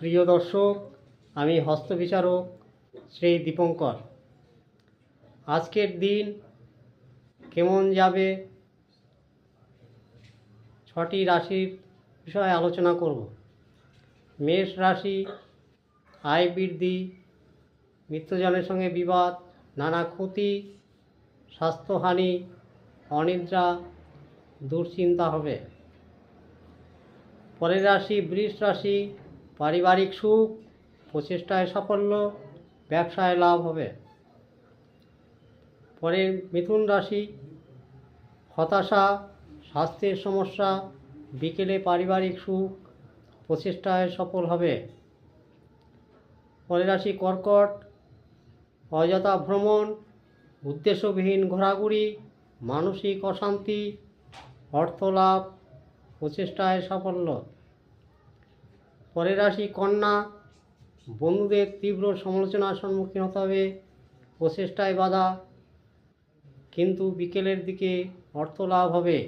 প্রিয় দর্শক, আমি হস্তবিচারক শ্রী দীপঙ্কর। আজকের দিন কেমন যাবে 6টি রাশির বিষয়ে আলোচনা করব। মেষ রাশি, আয় বৃদ্ধি, মিত্রজনের সঙ্গে বিবাদ, নানা ক্ষতি, স্বাস্থ্যহানি, অনিদ্রা, দুশ্চিন্তা হবে। পরের রাশি বৃষ রাশি, পারিবারিক সুখ, প্রচেষ্টায় সাফল্য, ব্যবসায় লাভ হবে। পরের মিথুন রাশি, হতাশা, স্বাস্থ্যের সমস্যা, বিকেলে পারিবারিক সুখ, প্রচেষ্টায় সফল হবে। পরের রাশি কর্কট, অযথা ভ্রমণ, উদ্দেশ্যবিহীন ঘোরাঘুরি, মানসিক অশান্তি, অর্থ লাভ, প্রচেষ্টায় সাফল্য। পরের রাশি কন্যা, বন্ধুদের তীব্র সমালোচনার সম্মুখীন হতে হবে, প্রচেষ্টায় বাধা, কিন্তু বিকেলের দিকে অর্থ লাভ হবে।